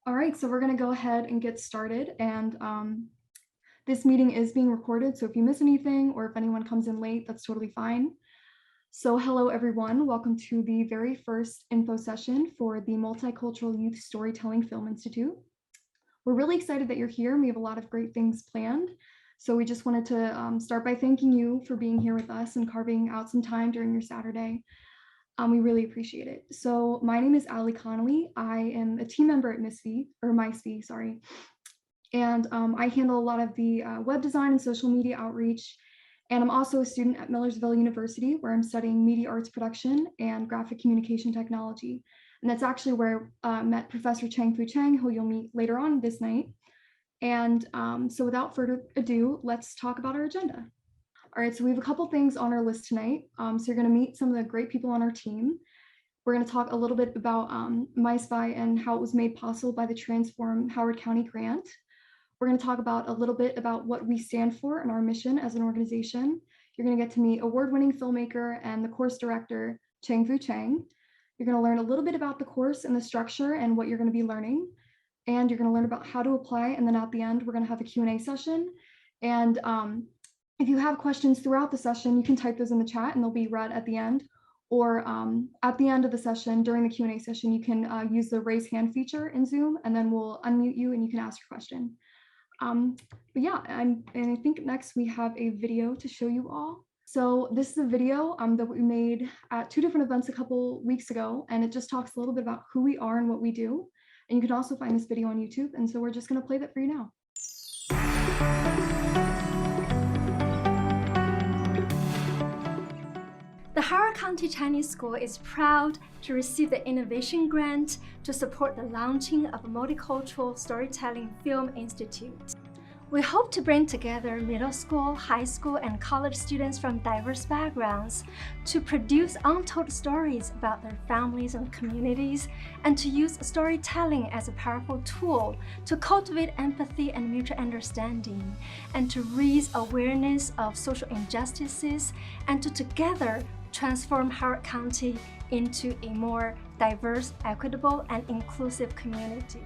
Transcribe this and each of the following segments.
All right, so we're going to go ahead and get started. And this meeting is being recorded, so if you miss anything or if anyone comes in late, that's totally fine. So hello, everyone. Welcome to the very first info session for the Multicultural Youth Storytelling Film Institute. We're really excited that you're here, and we have a lot of great things planned. So we just wanted to start by thanking you for being here with us and carving out some time during your Saturday. We really appreciate it. So my name is Allie Connolly. I am a team member at MYSFI, sorry. And I handle a lot of the web design and social media outreach. And I'm also a student at Millersville University, where I'm studying media arts production and graphic communication technology. And that's actually where I met Professor Chang-Fu Chang, who you'll meet later on this night. And so without further ado, let's talk about our agenda. All right, so we have a couple things on our list tonight. So you're going to meet some of the great people on our team. We're going to talk a little bit about MYSFI and how it was made possible by the Transform Howard County grant. We're going to talk about a little bit about what we stand for and our mission as an organization. You're going to get to meet award-winning filmmaker and the course director, Chang-Fu Chang. You're going to learn a little bit about the course and the structure and what you're going to be learning. And you're going to learn about how to apply. And then at the end, we're going to have a Q&A session. And if you have questions throughout the session, you can type those in the chat and they'll be read at the end. Or at the end of the session, during the Q&A session, you can use the raise hand feature in Zoom, and then we'll unmute you and you can ask your question. But yeah, and I think next we have a video to show you all. So this is a video that we made at 2 different events a couple weeks ago, and it just talks a little bit about who we are and what we do. And you can also find this video on YouTube. And so we're just going to play that for you now. The Howard County Chinese School is proud to receive the Innovation Grant to support the launching of a Multicultural Storytelling Film Institute. We hope to bring together middle school, high school, and college students from diverse backgrounds to produce untold stories about their families and communities, and to use storytelling as a powerful tool to cultivate empathy and mutual understanding, and to raise awareness of social injustices, and to together transform Howard County into a more diverse, equitable, and inclusive community.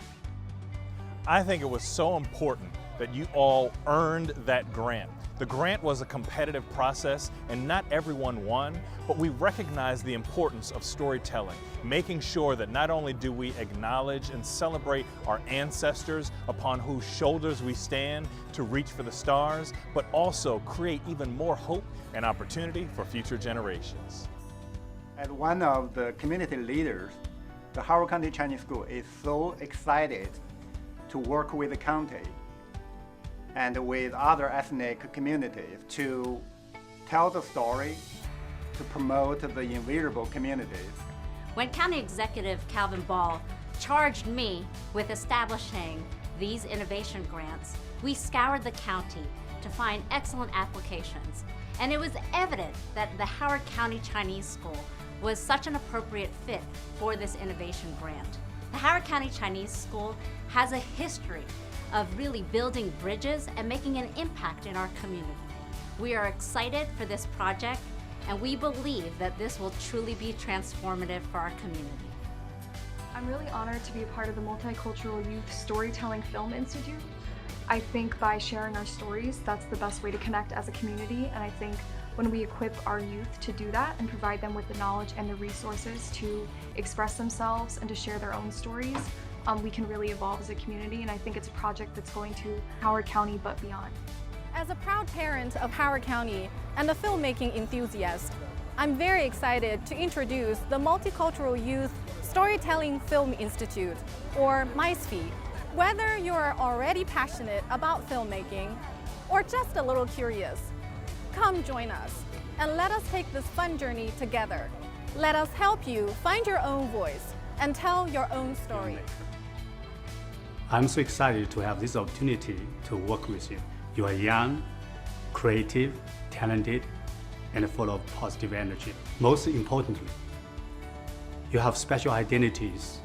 I think it was so important that you all earned that grant. The grant was a competitive process and not everyone won, but we recognize the importance of storytelling, making sure that not only do we acknowledge and celebrate our ancestors upon whose shoulders we stand to reach for the stars, but also create even more hope and opportunity for future generations. As one of the community leaders, the Howard County Chinese School is so excited to work with the county and with other ethnic communities to tell the story, to promote the invisible communities. When County Executive Calvin Ball charged me with establishing these innovation grants, we scoured the county to find excellent applications. And it was evident that the Howard County Chinese School was such an appropriate fit for this innovation grant. The Howard County Chinese School has a history of really building bridges and making an impact in our community. We are excited for this project, and we believe that this will truly be transformative for our community. I'm really honored to be a part of the Multicultural Youth Storytelling Film Institute. I think by sharing our stories, that's the best way to connect as a community, and I think when we equip our youth to do that and provide them with the knowledge and the resources to express themselves and to share their own stories, we can really evolve as a community, and I think it's a project that's going to Howard County but beyond. As a proud parent of Howard County and a filmmaking enthusiast, I'm very excited to introduce the Multicultural Youth Storytelling Film Institute, or MYSFI. Whether you're already passionate about filmmaking or just a little curious, come join us and let us take this fun journey together. Let us help you find your own voice and tell your own story. I'm so excited to have this opportunity to work with you. You are young, creative, talented, and full of positive energy. Most importantly, you have special identities,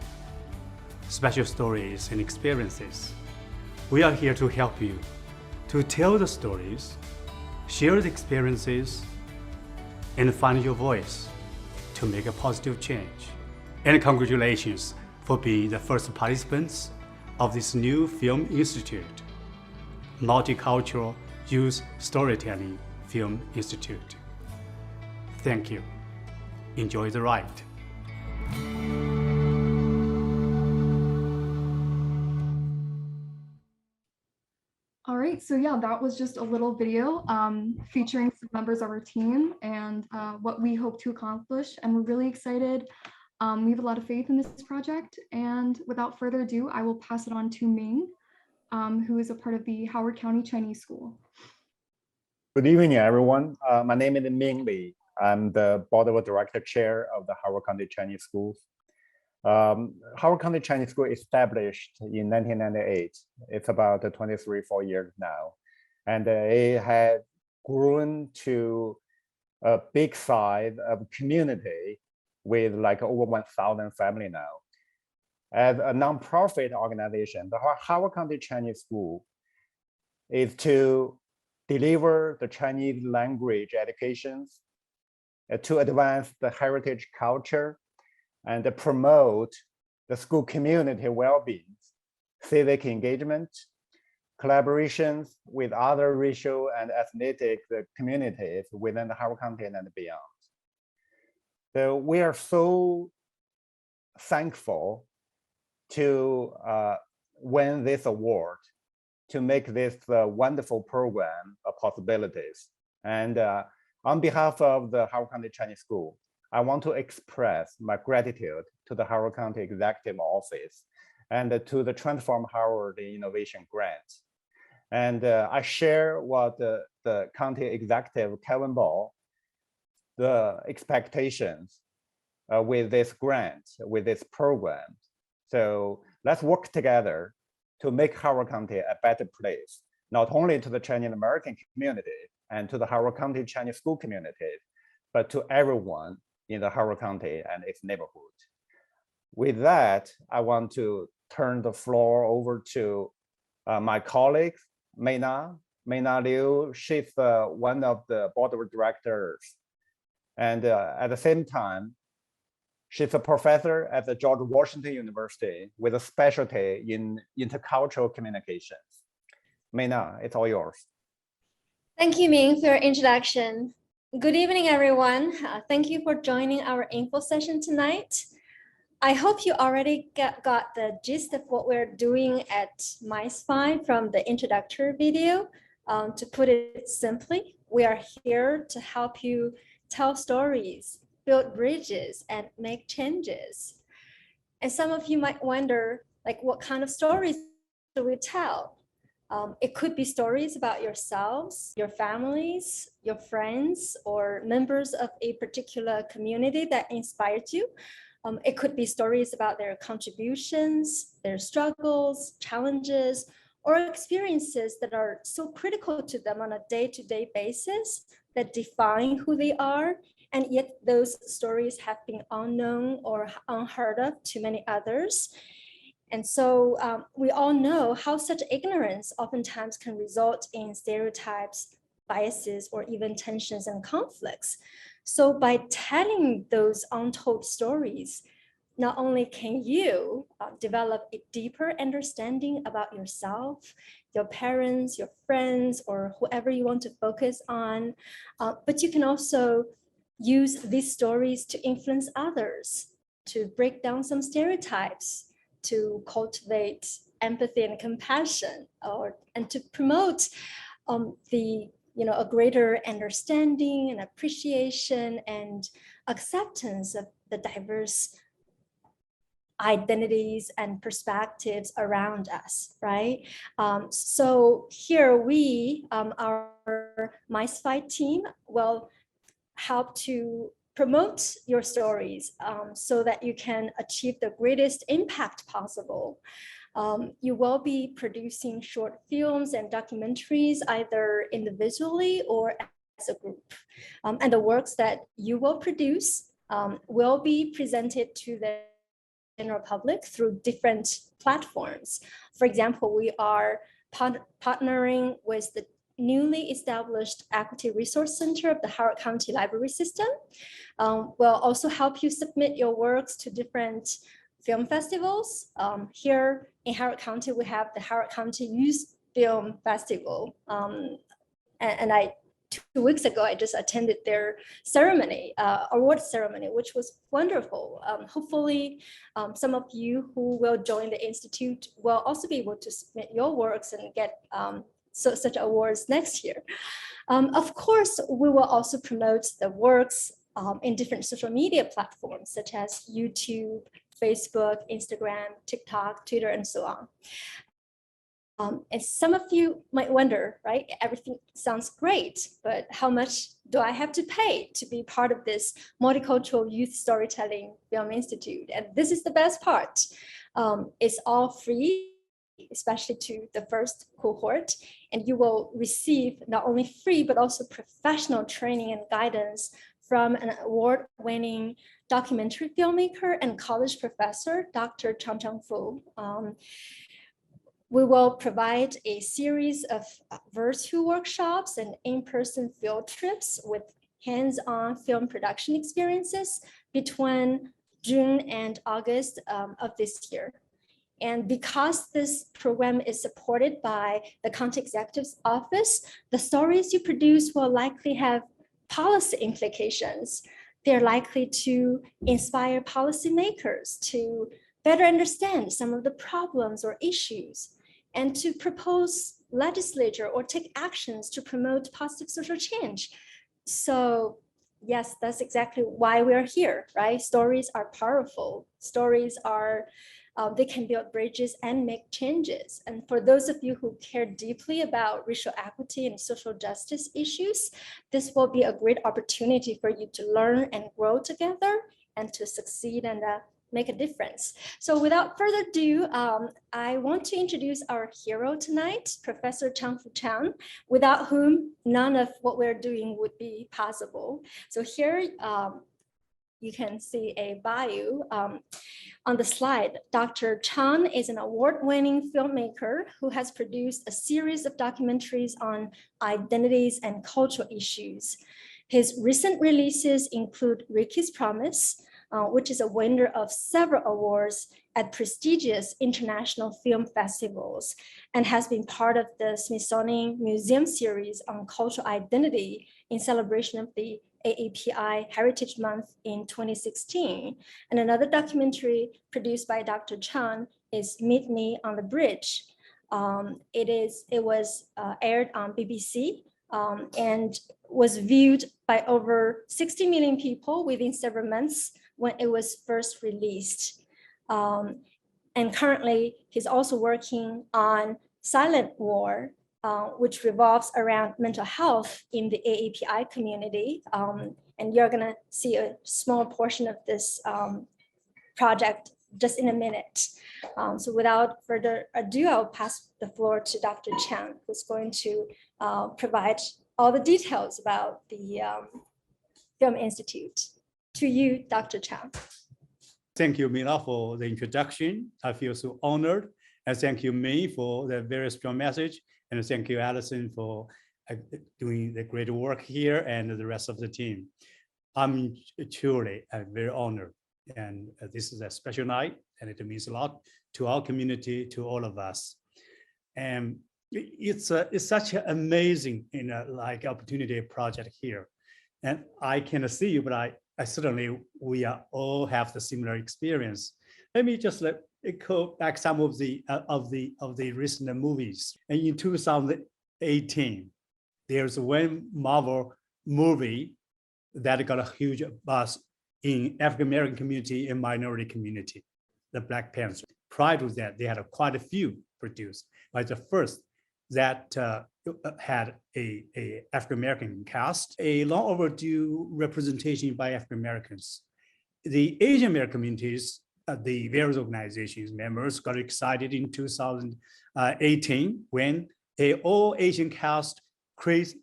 special stories and experiences. We are here to help you to tell the stories, share the experiences, and find your voice to make a positive change. And congratulations for being the first participants of this new Film Institute, Multicultural Youth Storytelling Film Institute. Thank you. Enjoy the ride. All right, so yeah, that was just a little video featuring some members of our team and what we hope to accomplish. And we're really excited. We have a lot of faith in this project. And without further ado, I will pass it on to Ming, who is a part of the Howard County Chinese School. Good evening, everyone. My name is Ming Li. I'm the Board of Director Chair of the Howard County Chinese Schools. Howard County Chinese School established in 1998. It's about 4 years now. And it has grown to a big size of community with like over 1,000 families now. As a nonprofit organization, the Howard County Chinese School is to deliver the Chinese language educations, to advance the heritage culture, and promote the school community well-being, civic engagement, collaborations with other racial and ethnic communities within the Howard County and beyond. So we are so thankful to win this award, to make this wonderful program a possibilities. And on behalf of the Howard County Chinese School, I want to express my gratitude to the Howard County Executive Office and to the Transform Howard Innovation Grant. And I share what the County Executive, Kevin Ball, the expectations with this grant, with this program. So let's work together to make Howard County a better place, not only to the Chinese American community and to the Howard County Chinese school community, but to everyone in the Howard County and its neighborhood. With that, I want to turn the floor over to my colleague, Meina Liu. She's one of the board of directors. And at the same time, she's a professor at the George Washington University with a specialty in intercultural communications. Meina, it's all yours. Thank you, Ming, for your introduction. Good evening, everyone. Thank you for joining our info session tonight. I hope you already got the gist of what we're doing at MYSFI from the introductory video. To put it simply, we are here to help you tell stories, build bridges, and make changes. And some of you might wonder, like, what kind of stories do we tell? It could be stories about yourselves, your families, your friends, or members of a particular community that inspired you. It could be stories about their contributions, their struggles, challenges, or experiences that are so critical to them on a day-to-day basis that define who they are. And yet those stories have been unknown or unheard of to many others. And so we all know how such ignorance oftentimes can result in stereotypes, biases, or even tensions and conflicts. So by telling those untold stories, not only can you develop a deeper understanding about yourself, your parents, your friends, or whoever you want to focus on, but you can also use these stories to influence others, to break down some stereotypes, to cultivate empathy and compassion, and to promote a greater understanding and appreciation and acceptance of the diverse identities and perspectives around us, right? So here we, our MYSFI team, will help to promote your stories so that you can achieve the greatest impact possible. You will be producing short films and documentaries either individually or as a group. And the works that you will produce will be presented to the general public through different platforms. For example, we are partnering with the newly established Equity Resource Center of the Howard County Library System. Will also help you submit your works to different film festivals. Here in Howard County, we have the Howard County Youth Film Festival. And 2 weeks ago, I just attended their ceremony, award ceremony, which was wonderful. Hopefully, some of you who will join the Institute will also be able to submit your works and get such awards next year. Of course, we will also promote the works in different social media platforms, such as YouTube, Facebook, Instagram, TikTok, Twitter, and so on. And some of you might wonder, right? Everything sounds great, but how much do I have to pay to be part of this Multicultural Youth Storytelling Film Institute? And this is the best part. It's all free, especially to the first cohort, and you will receive not only free, but also professional training and guidance from an award-winning documentary filmmaker and college professor, Dr. Chang Fu. We will provide a series of virtual workshops and in-person field trips with hands-on film production experiences between June and August of this year. And because this program is supported by the County Executive's Office, the stories you produce will likely have policy implications. They're likely to inspire policymakers to better understand some of the problems or issues, and to propose legislature or take actions to promote positive social change. So yes, that's exactly why we're here, right? Stories are powerful. Stories are, they can build bridges and make changes. And for those of you who care deeply about racial equity and social justice issues, this will be a great opportunity for you to learn and grow together and to succeed and make a difference. So without further ado, I want to introduce our hero tonight, Professor Chang-Fu Chan, without whom none of what we're doing would be possible. So here you can see a bio on the slide. Dr. Chan is an award-winning filmmaker who has produced a series of documentaries on identities and cultural issues. His recent releases include Ricky's Promise, which is a winner of several awards at prestigious international film festivals and has been part of the Smithsonian Museum series on cultural identity in celebration of the AAPI Heritage Month in 2016. And another documentary produced by Dr. Chan is Meet Me on the Bridge. It was aired on BBC and was viewed by over 60 million people within several months when it was first released. And currently, he's also working on Silent War, which revolves around mental health in the AAPI community. And you're gonna see a small portion of this project just in a minute. So without further ado, I'll pass the floor to Dr. Chan, who's going to provide all the details about the Film Institute. To you, Dr. Chan. Thank you, Mila, for the introduction. I feel so honored. And thank you, May, for the very strong message. And thank you, Allison, for doing the great work here and the rest of the team. I'm truly very honored. And this is a special night, and it means a lot to our community, to all of us. And it's such an amazing, opportunity project here. And I cannot see you, but I certainly we are all have the similar experience. Let me just echo back some of the recent movies. And in 2018, there's one Marvel movie that got a huge buzz in African American community and minority community, the Black Panther. Prior to that, they had quite a few produced, but the first that had a African American cast, a long overdue representation by African Americans. The Asian American communities, the various organizations members got excited in 2018 when a all Asian cast, Crazy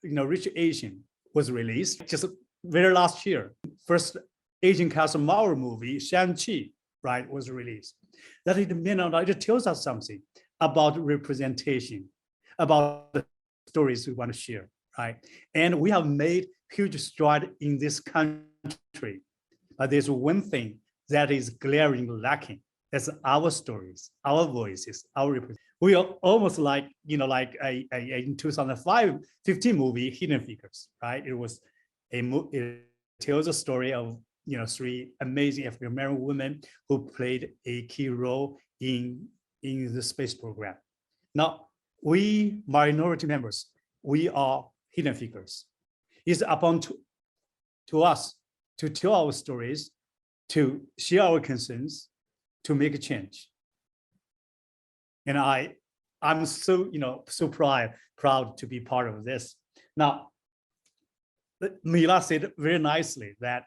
Rich Asian was released just very last year. First Asian cast Marvel movie, Shang-Chi, right, was released. That it tells us something about representation, about the stories we want to share, right? And we have made huge stride in this country. But there's one thing that is glaring lacking. That's our stories, our voices, our representation. We are almost like, like a in 2015 movie, Hidden Figures, right? It tells a story of, three amazing African American women who played a key role in the space program. Now, we minority members, we are hidden figures. It's upon to us to tell our stories, to share our concerns, to make a change. And I'm so, so proud to be part of this. Now, Mila said very nicely that,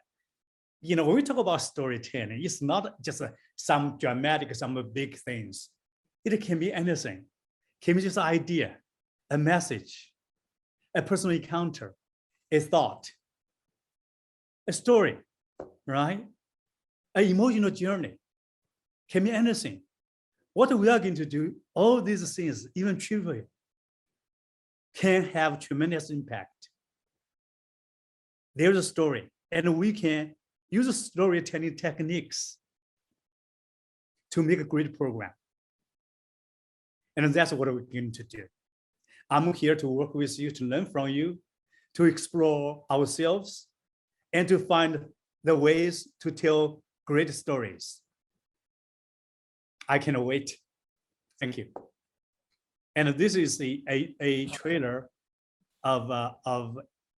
when we talk about storytelling, it's not just some dramatic, some big things. It can be anything. It can be just an idea, a message, a personal encounter, a thought, a story, right? An emotional journey. Can be anything. What we are going to do, all these things, even trivial, can have tremendous impact. There's a story, and we can use storytelling techniques to make a great program. And that's what we're going to do. I'm here to work with you, to learn from you, to explore ourselves, and to find the ways to tell great stories. I cannot wait. Thank you. And this is a trailer of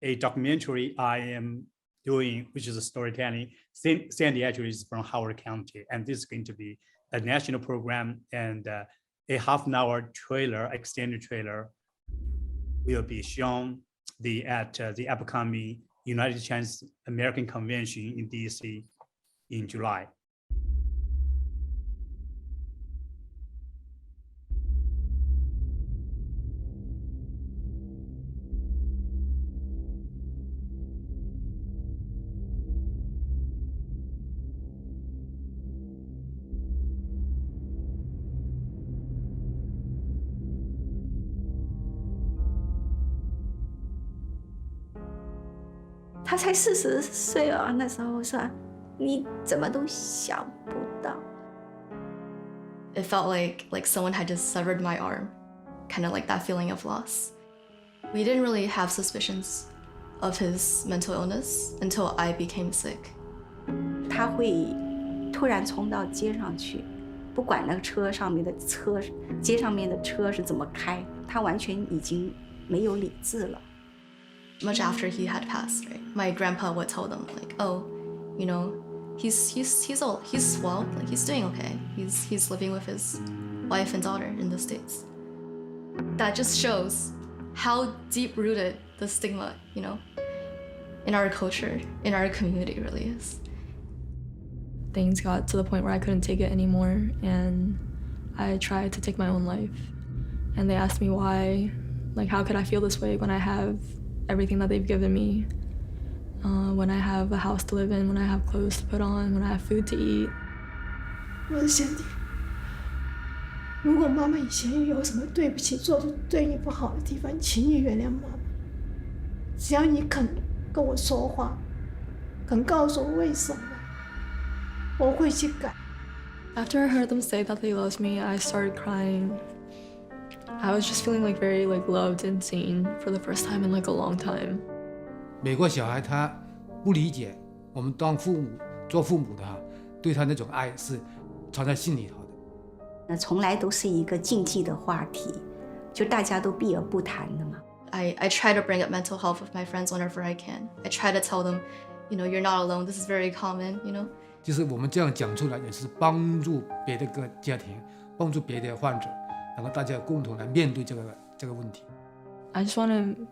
a documentary I am doing, which is a storytelling. Sandy actually is from Howard County, and this is going to be a national program, and a half-an-hour trailer, extended trailer, will be shown at the upcoming United Chinese American Convention in DC in July.他才40岁啊，那时候是吧？你怎么都想不到。It felt like someone had just severed my arm, kind of like that feeling of loss. We didn't really have suspicions of his mental illness until I became sick. 他会突然冲到街上去，不管那个街上面的车是怎么开，他完全已经没有理智了。Much after he had passed, right? My grandpa would tell them like, "Oh, he's old. He's well. Like he's doing okay. He's living with his wife and daughter in the States." That just shows how deep-rooted the stigma, in our culture, in our community really is. Things got to the point where I couldn't take it anymore, and I tried to take my own life. And they asked me why, like how could I feel this way when I have everything that they've given me, when I have a house to live in, when I have clothes to put on, when I have food to eat. 我是贤弟，如果妈妈以前有什么对不起做的对你不好的地方，请你原谅妈妈。只要你肯跟我说话，肯告诉我为什么，我会去改。 After I heard them say that they loved me, I started crying. I was just feeling very loved and seen for the first time in a long time. 美国小孩他不理解我们当父母做父母的对他那种爱是藏在心里头的。那从来都是一个禁忌的话题，就大家都避而不谈的嘛。I try to bring up mental health with my friends whenever I can. I try to tell them, you're not alone. This is very common, 就是我们这样讲出来，也是帮助别的个家庭，帮助别的患者。 然后大家共同来面对这个问题。I just want to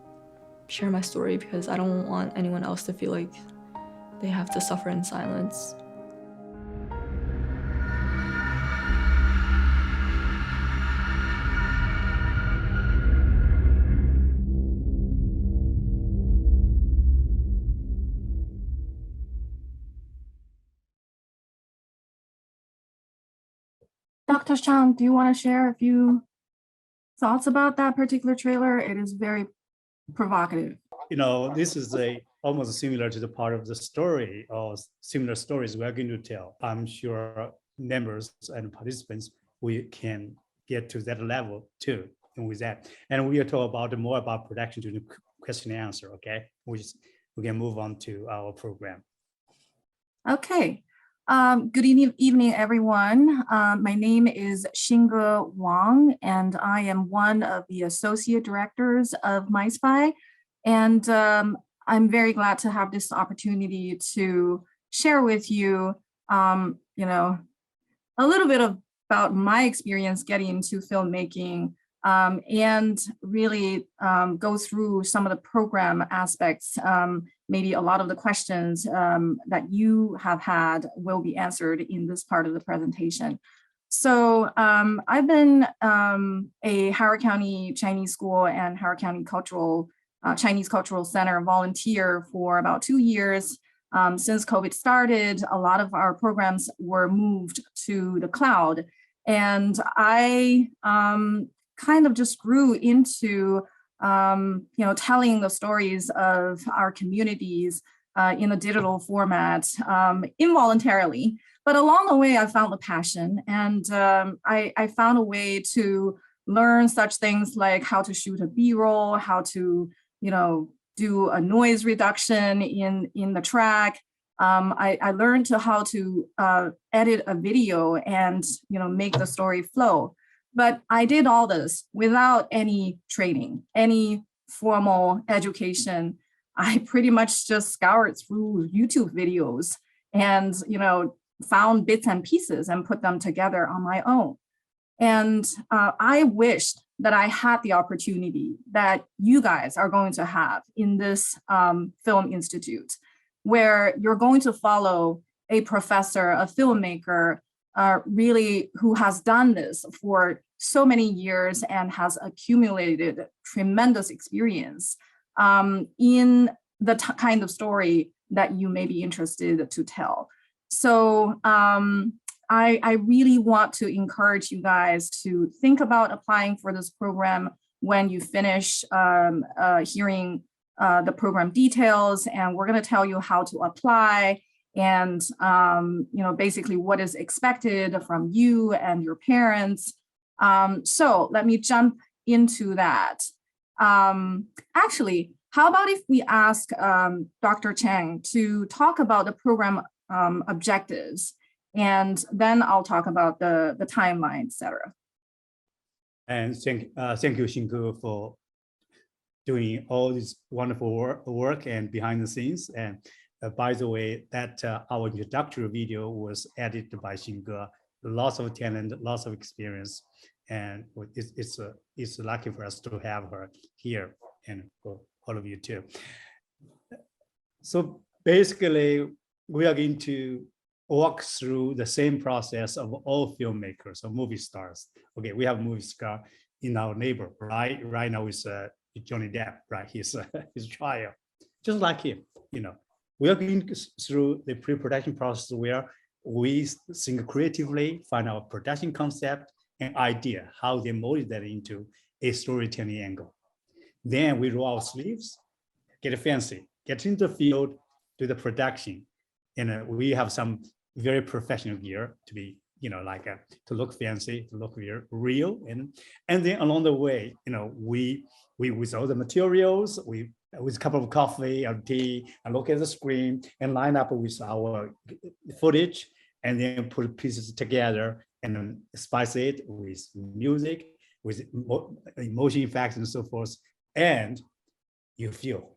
share my story because I don't want anyone else to feel like they have to suffer in silence. Dr. Chang, do you want to share a few thoughts about that particular trailer? It is very provocative. This is almost similar to the part of the story or similar stories we're going to tell. I'm sure members and participants, we can get to that level too. And with that, and we will talk about more about production during the question and answer. Okay, we can move on to our program. Okay. Good evening, everyone. My name is Xinge Wang, and I am one of the associate directors of MYSFI. And I'm very glad to have this opportunity to share with you, a little bit about my experience getting into filmmaking, and really go through some of the program aspects. Maybe a lot of the questions that you have had will be answered in this part of the presentation. So I've been a Howard County Chinese School and Howard County Chinese Cultural Center volunteer for about 2 years. Since COVID started, a lot of our programs were moved to the cloud. And I kind of just grew into telling the stories of our communities in a digital format involuntarily. But along the way, I found the passion, and I found a way to learn such things like how to shoot a B-roll, how to do a noise reduction in the track. I learned how to edit a video and make the story flow. But I did all this without any training, any formal education. I pretty much just scoured through YouTube videos and, found bits and pieces and put them together on my own. And I wished that I had the opportunity that you guys are going to have in this film institute, where you're going to follow a professor, a filmmaker, really who has done this for so many years and has accumulated tremendous experience in the kind of story that you may be interested to tell. So I really want to encourage you guys to think about applying for this program when you finish hearing the program details, and we're going to tell you how to apply and basically what is expected from you and your parents. So let me jump into that. Actually, how about if we ask Dr. Chang to talk about the program objectives, and then I'll talk about the timeline, et cetera. And thank you, Xinge, for doing all this wonderful work and behind the scenes. And by the way, that our introductory video was edited by Xinge. Lots of talent, lots of experience, and it's lucky for us to have her here, and for all of you too. So basically, we are going to walk through the same process of all filmmakers or movie stars. Okay, we have a movie star in our neighbor, right? Right now is Johnny Depp, right? His trial, just like him. We are going through the pre-production process where we think creatively, find our production concept and idea, how they mold that into a storytelling angle. Then we roll our sleeves, get fancy, get into the field, do the production. And we have some very professional gear to be, to look fancy, to look real. And then along the way, we with all the materials, with a cup of coffee or tea, and look at the screen and line up with our footage, and then put pieces together and then spice it with music, with emotion effects and so forth. And you feel,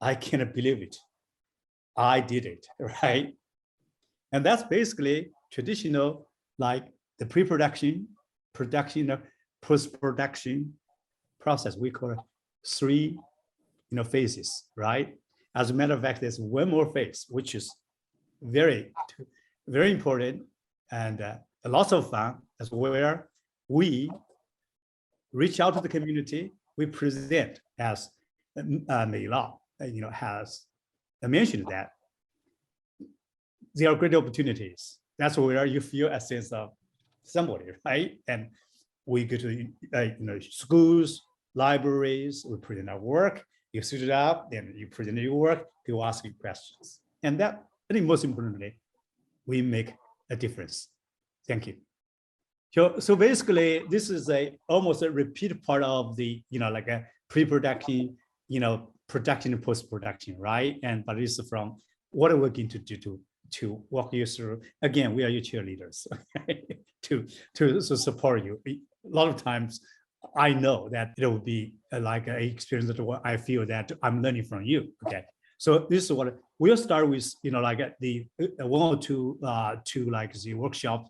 I cannot believe it. I did it, right? And that's basically traditional, like the pre-production, production, post-production process. We call it 3 phases, right? As a matter of fact, there's one more phase, which is very, very important and a lot of fun, as where we reach out to the community. We present, as Mei Lao, has mentioned, that there are great opportunities. That's where you feel a sense of somebody, right? And we go to schools, libraries, we present our work. you suit it up, then you present your work, people ask you questions. And that, I think most importantly, we make a difference. Thank you. So basically, this is almost a repeat part of the, like a pre-production, production and post-production, right? But it's from what we're going to do to walk you through. Again, we are your cheerleaders, okay? to support you. A lot of times, I know that it will be like an experience that I feel that I'm learning from you. Okay, so this is what we'll start with. Like the 1 or 2 like the workshop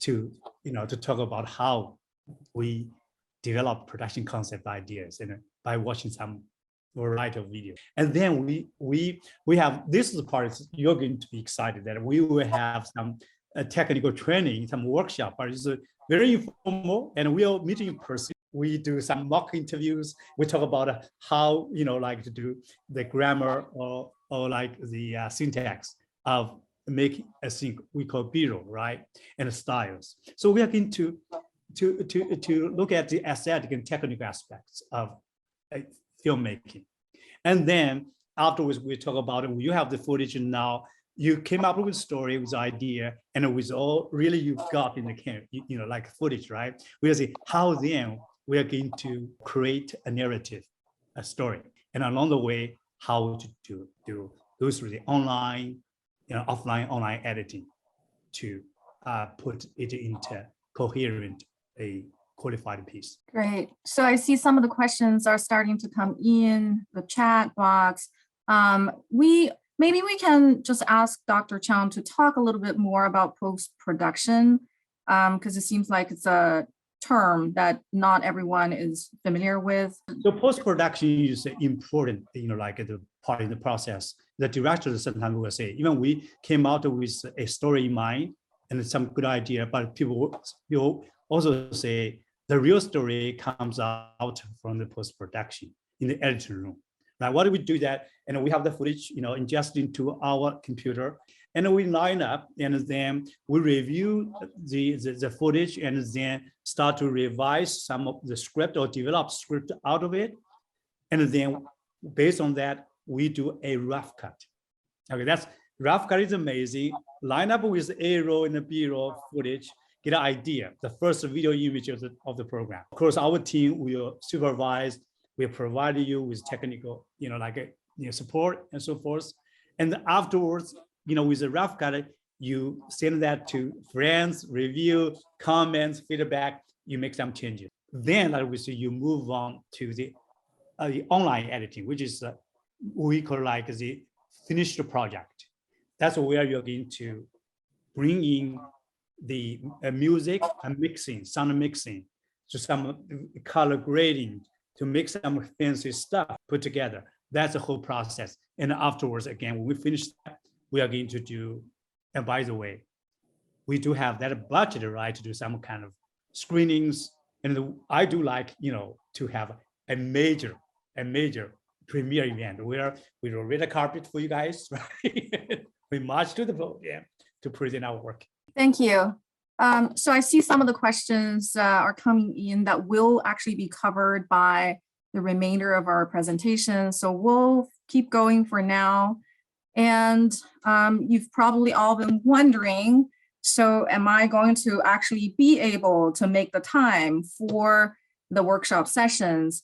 to talk about how we develop production concept ideas and by watching some variety of video. And then we have, this is the part you're going to be excited that we will have some technical training, some workshop, but it's very informal, and we'll meet in person. We do some mock interviews. We talk about how, like to do the grammar or like the syntax of making a thing we call B-roll, right? And styles. So we are going to look at the aesthetic and technical aspects of filmmaking. And then afterwards, we talk about it. You have the footage, and now you came up with a story, with idea, and with all really you've got in the camera, like footage, right? We'll see how then we are going to create a narrative, a story, and along the way, how to go through the online, offline, online editing to put it into coherent, a qualified piece. Great. So I see some of the questions are starting to come in the chat box. Maybe we can just ask Dr. Chang to talk a little bit more about post-production, because it seems like it's a term that not everyone is familiar with. So post-production is important, like the part in the process. The directors sometimes will say, even we came out with a story in mind and some good idea, but people also say the real story comes out from the post-production in the editing room. Now, why do we do that? And we have the footage, ingested into our computer, and we line up, and then we review the footage, and then start to revise some of the script or develop script out of it. And then based on that, we do a rough cut. Okay, that's rough cut is amazing. Line up with A-roll and the B-roll footage, get an idea, the first video image of the program. Of course, our team will supervise, will provide you with technical, support and so forth. And afterwards, with a rough cut, you send that to friends, review, comments, feedback, you make some changes. Then obviously you move on to the online editing, which is we call like the finished project. That's where you're going to bring in the music and mixing, sound mixing, to some color grading, to make some fancy stuff put together. That's the whole process. And afterwards, again, when we finish that, we are going to do, and by the way, we do have that budget, right, to do some kind of screenings. And I do like, to have a major premiere event where we will red a carpet for you guys, right? We march to the podium to present our work. Thank you. So I see some of the questions are coming in that will actually be covered by the remainder of our presentation. So we'll keep going for now. And you've probably all been wondering, so am I going to actually be able to make the time for the workshop sessions?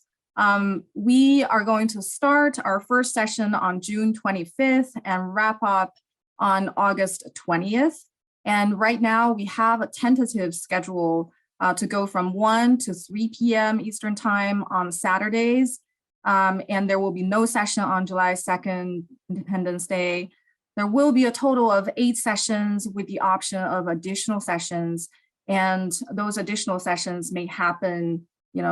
We are going to start our first session on June 25th and wrap up on August 20th. And right now we have a tentative schedule to go from 1 to 3 p.m. Eastern time on Saturdays. And there will be no session on July 2nd, Independence Day. There will be a total of 8 sessions with the option of additional sessions. And those additional sessions may happen,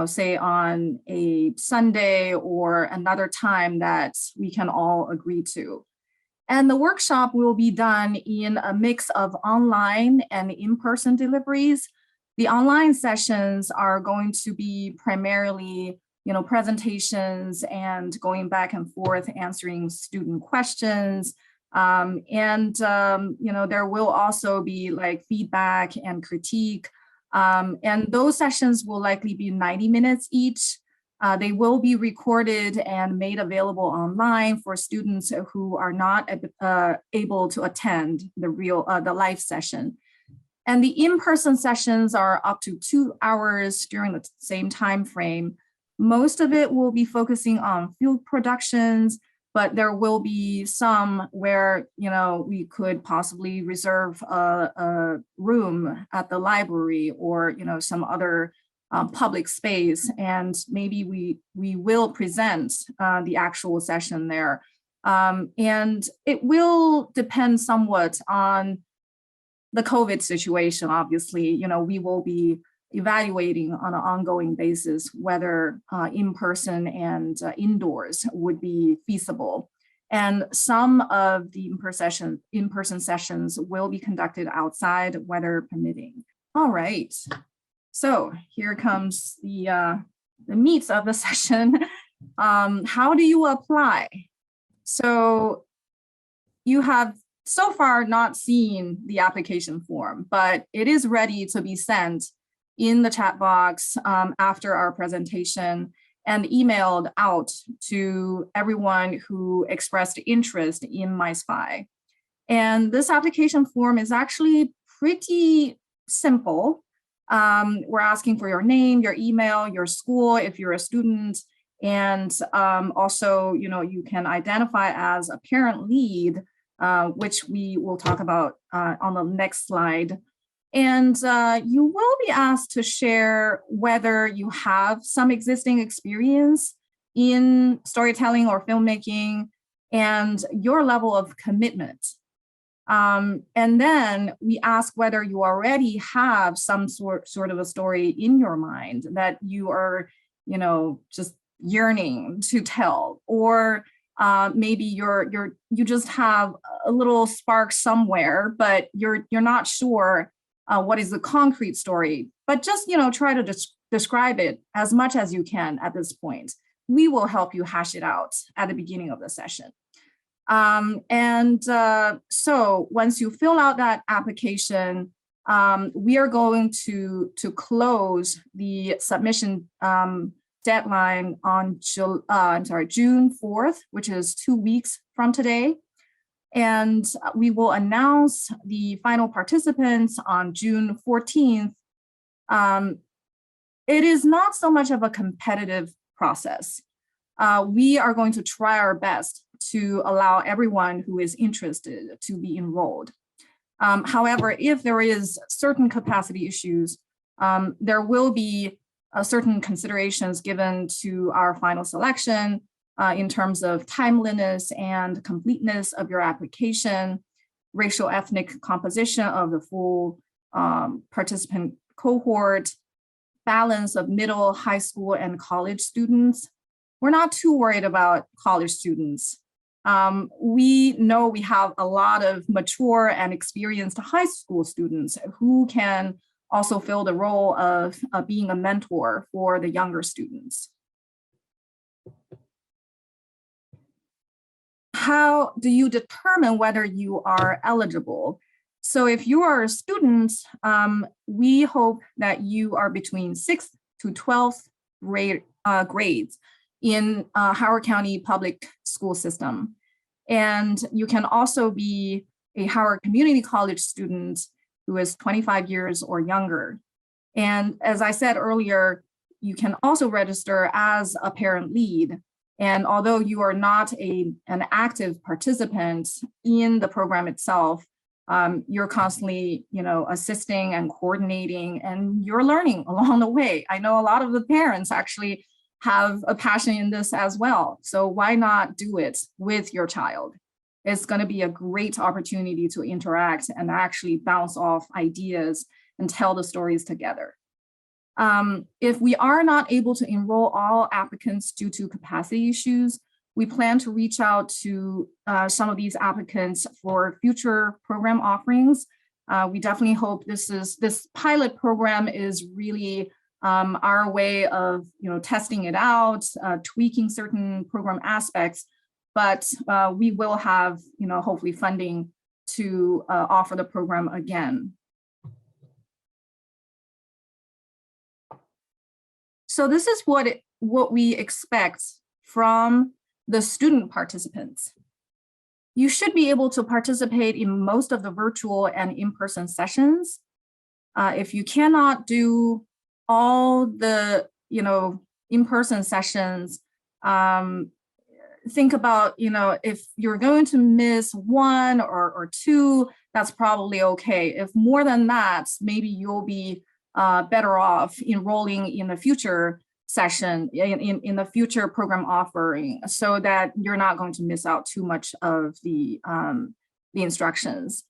say on a Sunday or another time that we can all agree to. And the workshop will be done in a mix of online and in-person deliveries. The online sessions are going to be primarily, presentations and going back and forth answering student questions. There will also be like feedback and critique. And those sessions will likely be 90 minutes each. They will be recorded and made available online for students who are not able to attend the live session. And the in-person sessions are up to 2 hours during the same time frame. Most of it will be focusing on field productions, but there will be some where, you know, we could possibly reserve a room at the library or, you know, some other public space, and maybe we will present the actual session there. And it will depend somewhat on the COVID situation. Obviously, you know, we will be evaluating on an ongoing basis whether in-person and indoors would be feasible. And some of the in-person sessions will be conducted outside, weather permitting. All right, so here comes the meat of the session. How do you apply? So you have so far not seen the application form, but it is ready to be sent in the chat box after our presentation and emailed out to everyone who expressed interest in MYSFI. And this application form is actually pretty simple. We're asking for your name, your email, your school, if you're a student, and also, you know, you can identify as a parent lead, which we will talk about on the next slide. And you will be asked to share whether you have some existing experience in storytelling or filmmaking and your level of commitment. And then we ask whether you already have some sort of a story in your mind that you are, you know, just yearning to tell, or maybe you just have a little spark somewhere, but you're not sure what is the concrete story, but just, you know, try to describe it as much as you can at this point. We will help you hash it out at the beginning of the session. So once you fill out that application, we are going to close the submission deadline on June 4th, which is 2 weeks from today. And we will announce the final participants on June 14th. It is not so much of a competitive process. We are going to try our best to allow everyone who is interested to be enrolled. However, if there is certain capacity issues, there will be certain considerations given to our final selection in terms of timeliness and completeness of your application, racial ethnic composition of the full participant cohort, balance of middle, high school, and college students. We're not too worried about college students. We know we have a lot of mature and experienced high school students who can also fill the role of being a mentor for the younger students. How do you determine whether you are eligible? So if you are a student, we hope that you are between 6th to 12th grades in Howard County public school system. And you can also be a Howard Community College student who is 25 years or younger. And as I said earlier, you can also register as a parent lead. And although you are not an active participant in the program itself, you're constantly, you know, assisting and coordinating, and you're learning along the way. I know a lot of the parents actually have a passion in this as well. So why not do it with your child? It's going to be a great opportunity to interact and actually bounce off ideas and tell the stories together. If we are not able to enroll all applicants due to capacity issues, we plan to reach out to some of these applicants for future program offerings. We definitely hope this pilot program is really our way of, you know, testing it out, tweaking certain program aspects, but we will have, you know, hopefully funding to offer the program again. So this is what what we expect from the student participants. You should be able to participate in most of the virtual and in-person sessions. If you cannot do all the, in-person sessions, think about, if you're going to miss one or two, that's probably okay. If more than that, maybe you'll be better off enrolling in the future session, in the future program offering, so that you're not going to miss out too much of the instructions.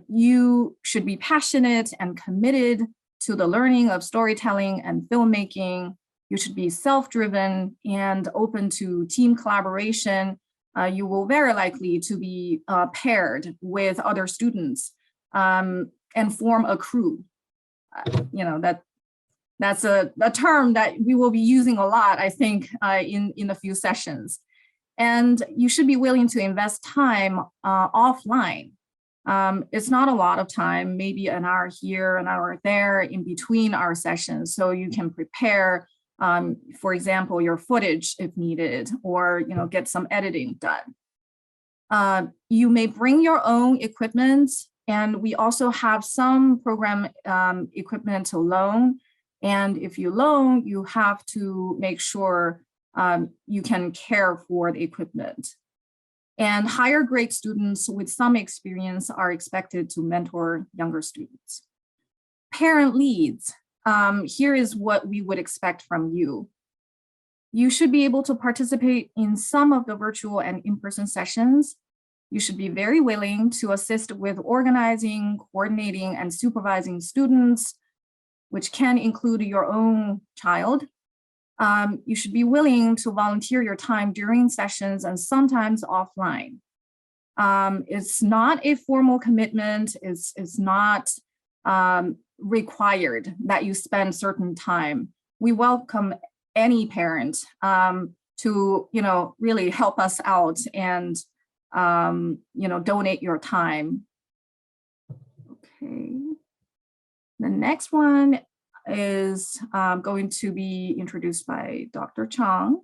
You should be passionate and committed to the learning of storytelling and filmmaking. You should be self-driven and open to team collaboration. You will very likely to be paired with other students and form a crew. That's a term that we will be using a lot, I think, in a few sessions. And you should be willing to invest time offline. It's not a lot of time, maybe an hour here, an hour there in between our sessions, so you can prepare, for example, your footage if needed, or get some editing done. You may bring your own equipment, and we also have some program equipment to loan. And if you loan, you have to make sure you can care for the equipment. And higher grade students with some experience are expected to mentor younger students. Parent leads, here is what we would expect from you. You should be able to participate in some of the virtual and in-person sessions. You should be very willing to assist with organizing, coordinating, and supervising students, which can include your own child. You should be willing to volunteer your time during sessions and sometimes offline. It's not a formal commitment. It's not required that you spend certain time. We welcome any parent to really help us out and donate your time. Okay. The next one is going to be introduced by Dr. Chang.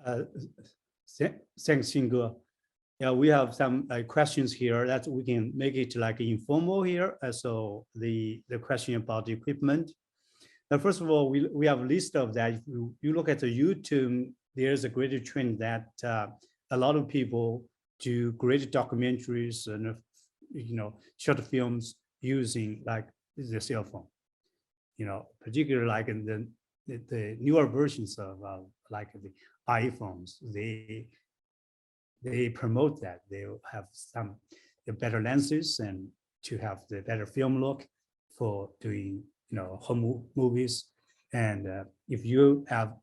Thanks, Xinge. Yeah, we have some questions here that we can make it like informal here. So the question about the equipment. Now, first of all, we have a list of that. If you look at the YouTube, there's a greater trend that a lot of people do great documentaries and short films using like the cell phone. Particularly like in the newer versions of like the iPhones, they promote that they have the better lenses and to have the better film look for doing home movies. And if you have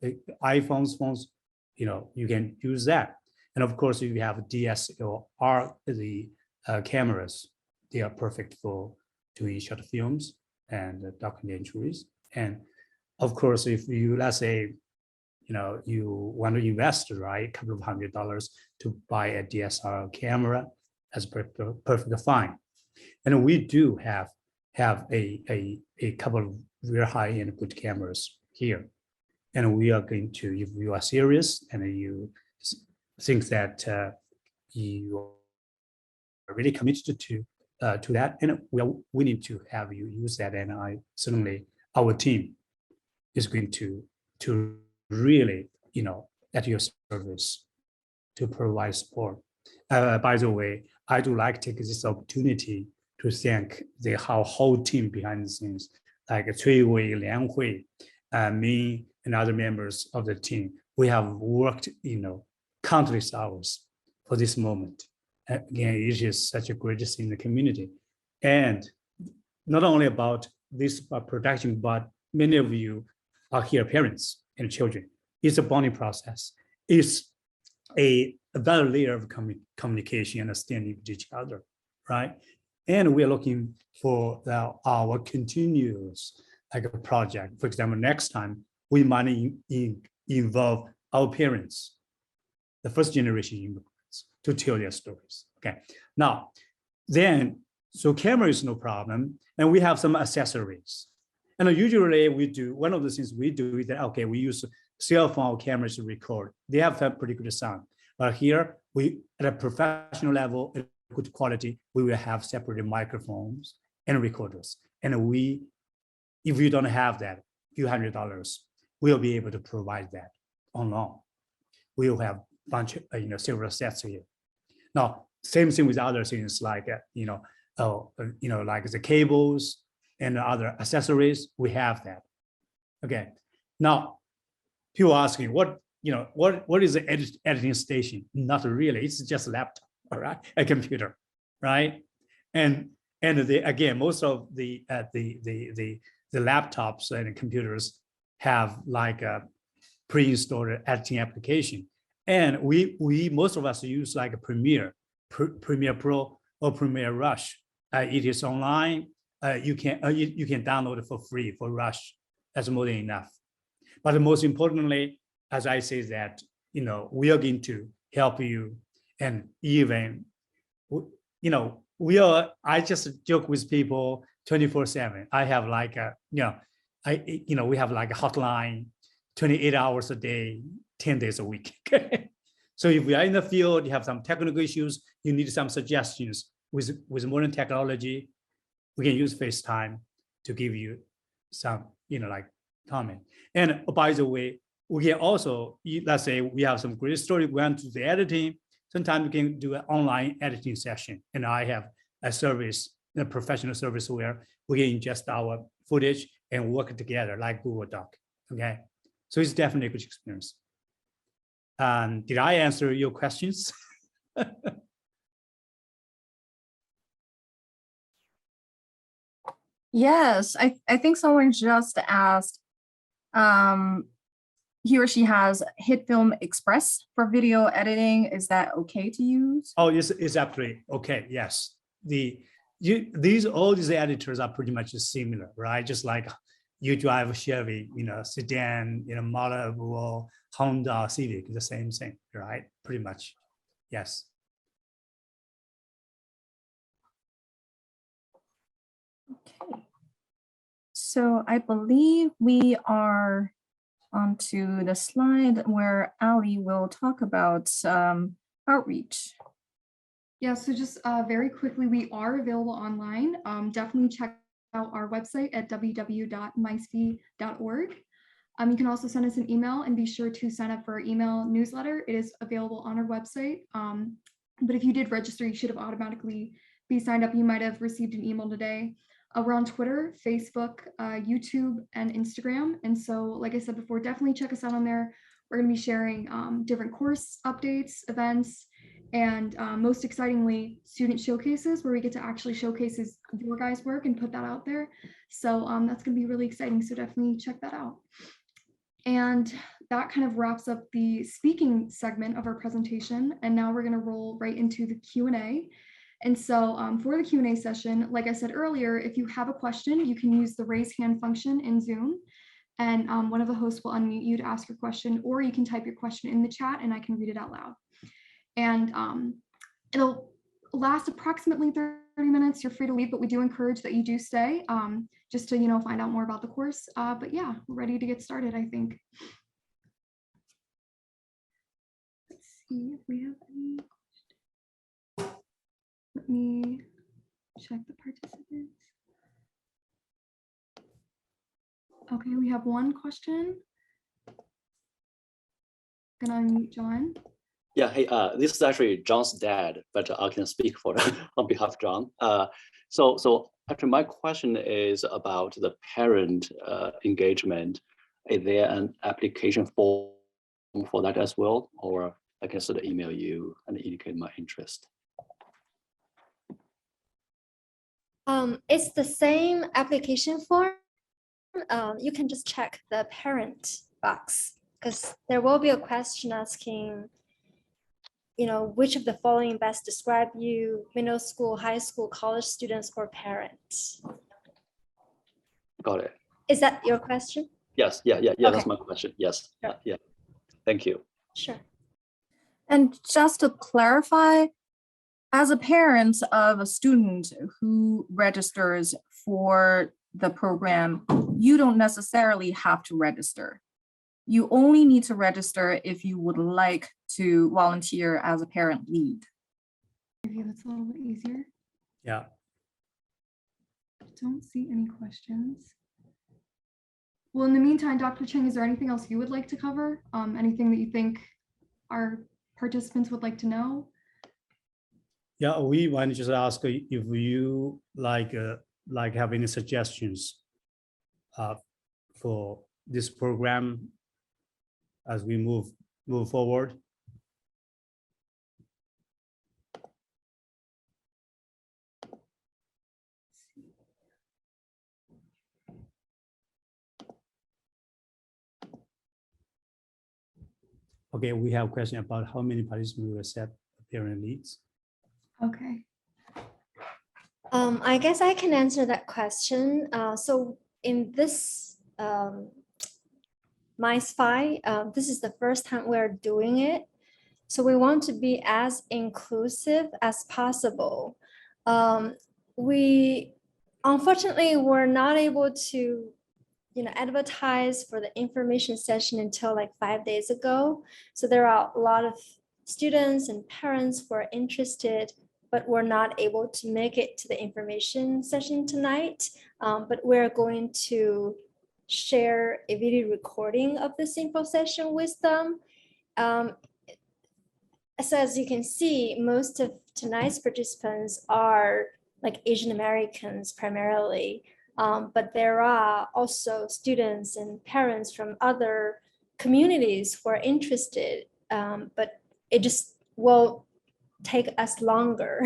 phones, you can use that. And of course, if you have DSLR, the cameras, they are perfect for doing short films and documentaries. And of course, if you, let's say, you want to invest, right, a couple of $100 to buy a DSLR camera, that's perfectly fine. And we do have a couple of very high-end good cameras here. And we are going to, if you are serious and you think that you are really committed to that, and we need to have you use that. And certainly our team is going to really, at your service to provide support. By the way, I do like to take this opportunity to thank the whole team behind the scenes, like Cui Wei, Liang Hui, me, and other members of the team. We have worked, countless hours for this moment. Again, it is such a great thing in the community. And not only about this production, but many of you are here parents and children. It's a bonding process. It's a better layer of communication and understanding with each other, right? And we're looking for our continuous project. For example, next time we might involve our parents, the first generation immigrants, to tell their stories. Okay. Now, then So camera is no problem. And we have some accessories. And usually we do, one of the things we do is that, okay, we use cell phone cameras to record. They have that pretty good sound. But here, we at a professional level, at good quality, we will have separate microphones and recorders. And we, if you don't have that, a few $100s, we'll be able to provide that on loan. We'll have a bunch of, several sets here. Now, same thing with other things like, like the cables and other accessories, we have that. Okay. Now, people asking what is the editing station? Not really. It's just a laptop, all right, a computer, right? And again, most of the laptops and computers have like a pre-installed editing application, and we most of us use like a Premiere Pro or Premiere Rush. It is online. You can download it for free for Rush. That's more than enough. But most importantly, as I say that, we are going to help you, and even, I just joke with people 24/7. I have like we have like a hotline, 28 hours a day, 10 days a week. So if we are in the field, you have some technical issues, you need some suggestions with modern technology, we can use FaceTime to give you some, like comment. And by the way, we can also, let's say we have some great story, we want to do the editing. Sometimes we can do an online editing session. And I have a service, a professional service where we can ingest our footage and work together like Google Doc, okay? So it's definitely a good experience. Did I answer your questions? Yes, I think someone just asked, he or she has HitFilm Express for video editing. Is that okay to use? Oh, yes, it's absolutely okay. Yes, all these editors are pretty much similar, right? Just like you drive a Chevy, sedan, Model, Honda, Civic, the same thing, right? Pretty much, yes. Okay. So I believe we are onto the slide where Ali will talk about outreach. Yeah, so just very quickly, we are available online. Definitely check out our website at www.mysfi.org. You can also send us an email and be sure to sign up for our email newsletter. It is available on our website. But if you did register, you should have automatically be signed up. You might have received an email today. We're on Twitter, Facebook, YouTube, and Instagram. And so, like I said before, definitely check us out on there. We're going to be sharing different course updates, events, and most excitingly, student showcases where we get to actually showcase your guys' work and put that out there. So that's going to be really exciting. So definitely check that out. And that kind of wraps up the speaking segment of our presentation. And now we're going to roll right into the Q&A. And so for the Q&A session, like I said earlier, if you have a question, you can use the raise hand function in Zoom. And one of the hosts will unmute you to ask your question, or you can type your question in the chat and I can read it out loud. And it'll last approximately 30 minutes. You're free to leave, but we do encourage that you do stay just to, find out more about the course. But yeah, we're ready to get started, I think. Let's see if we have any. Let me check the participants. Okay, we have one question. Gonna unmute John. Yeah, hey, this is actually John's dad, but I can speak for on behalf of John. So actually my question is about the parent engagement. Is there an application form for that as well? Or I can sort of email you and indicate my interest. It's the same application form. You can just check the parent box because there will be a question asking, which of the following best describe you, middle school, high school, college students, or parents? Got it. Is that your question? Yes, yeah, okay. That's my question. Yes, sure. Yeah, thank you. Sure. And just to clarify, As a parent of a student who registers for the program, you don't necessarily have to register. You only need to register if you would like to volunteer as a parent lead. Okay, that's a little bit easier. Yeah. I don't see any questions. Well, in the meantime, Dr. Cheng, is there anything else you would like to cover? Anything that you think our participants would like to know? Yeah, we want to just ask if you like have any suggestions for this program as we move forward. Okay, we have a question about how many participants will accept parent leads. Okay. I guess I can answer that question. So in this MYSFI, this is the first time we're doing it. So we want to be as inclusive as possible. We unfortunately were not able to advertise for the information session until like 5 days ago. So there are a lot of students and parents who are interested, but were not able to make it to the information session tonight. But we're going to share a video recording of this info session with them. So as you can see, most of tonight's participants are like Asian Americans primarily. But there are also students and parents from other communities who are interested, but it just will take us longer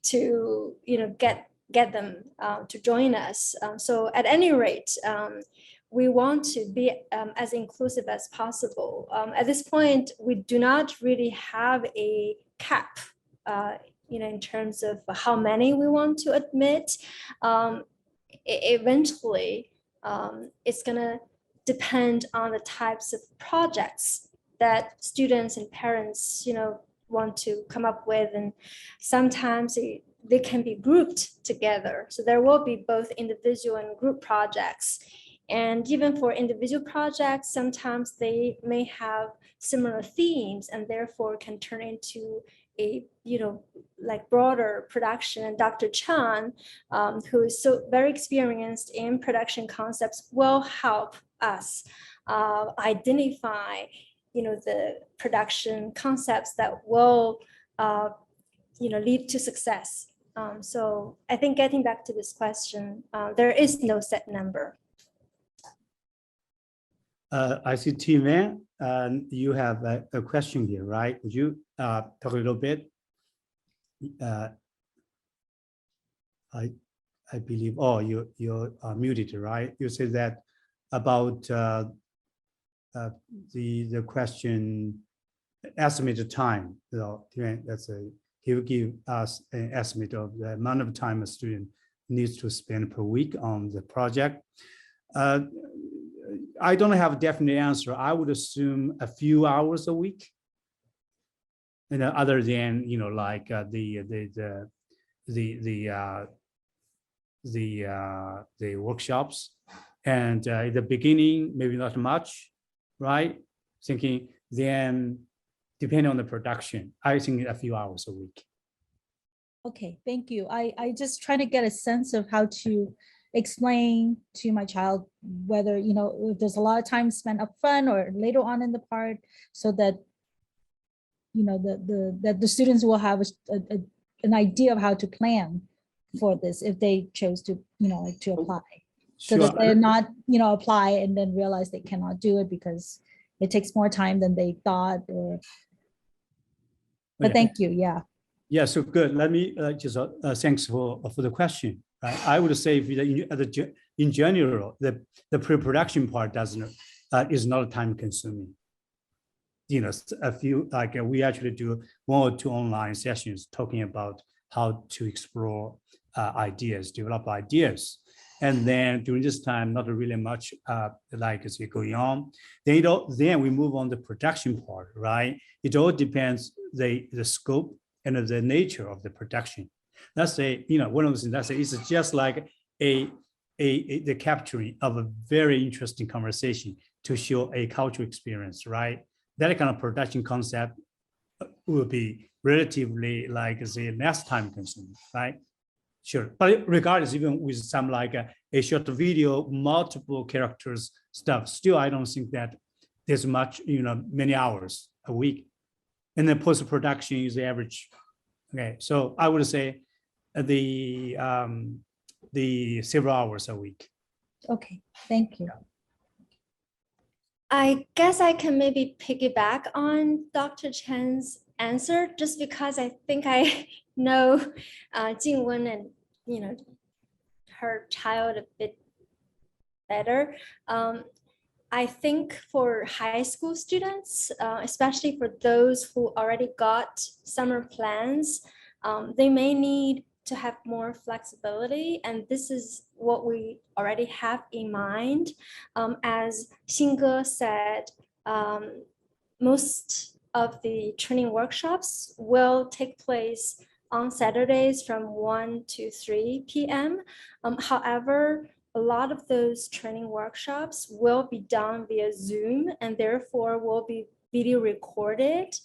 to get them to join us. So at any rate, we want to be as inclusive as possible. At this point, we do not really have a cap, in terms of how many we want to admit. Eventually, it's gonna depend on the types of projects that students and parents, want to come up with, and sometimes they can be grouped together. So there will be both individual and group projects. And even for individual projects, sometimes they may have similar themes and therefore can turn into a like broader production. And Dr. Chan, who is so very experienced in production concepts, will help us identify the production concepts that will lead to success. So I think getting back to this question, there is no set number. I see T-Man, and you have a question here, right? Would you talk a little bit? I believe, you're muted, right? You said that about the question, estimated time. He will give us an estimate of the amount of time a student needs to spend per week on the project. I don't have a definite answer. I would assume a few hours a week. Other than like the workshops, and at the beginning maybe not much, right? Thinking then depending on the production, I think a few hours a week. Okay, thank you. I just try to get a sense of how to explain to my child whether if there's a lot of time spent up front or later on in the part, so that that the students will have an idea of how to plan for this if they chose to to apply. So that they're not apply and then realize they cannot do it because it takes more time than they thought. But thank you. Yeah, so good. Let me just thanks for the question. Right? I would say in general, the pre-production part is not time consuming. A few, like we actually do 1 or 2 online sessions talking about how to explore ideas, develop ideas. And then during this time, not really much going on. Then we move on the production part, right? It all depends the scope and the nature of the production. That's one of the things. That's it's just like the capturing of a very interesting conversation to show a cultural experience, right? That kind of production concept will be relatively like say less time consuming, right? Sure, but regardless, even with some like a short video, multiple characters stuff, still I don't think that there's much, many hours a week, and then post-production is the average. Okay, so I would say the several hours a week. Okay, thank you. I guess I can maybe piggyback on Dr. Chen's answer just because I think I know Jingwen and her child a bit better. I think for high school students, especially for those who already got summer plans, they may need to have more flexibility. And this is what we already have in mind. As Xinge said, most of the training workshops will take place on Saturdays from 1 to 3 p.m. However, a lot of those training workshops will be done via Zoom and therefore will be video recorded.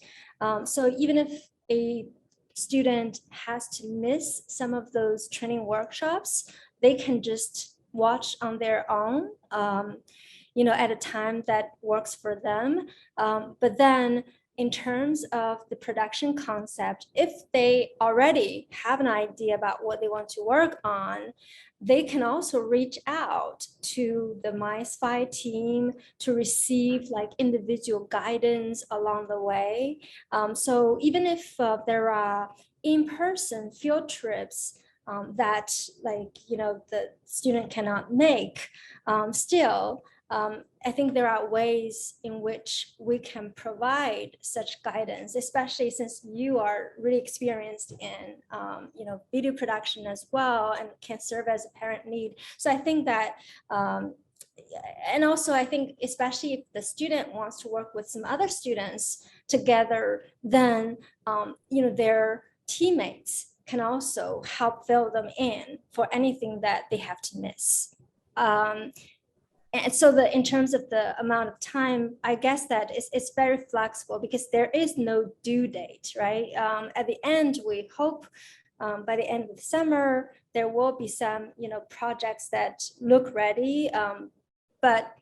So even if a student has to miss some of those training workshops, they can just watch on their own, at a time that works for them. But then in terms of the production concept, if they already have an idea about what they want to work on, they can also reach out to the MYSFI team to receive like individual guidance along the way. So even if there are in-person field trips that the student cannot make, still, I think there are ways in which we can provide such guidance, especially since you are really experienced in, video production as well and can serve as a parent need. So I think that, and also I think especially if the student wants to work with some other students together, then, their teammates can also help fill them in for anything that they have to miss. And so in terms of the amount of time, I guess that it's very flexible because there is no due date, right? At the end, we hope by the end of the summer, there will be some, projects that look ready. But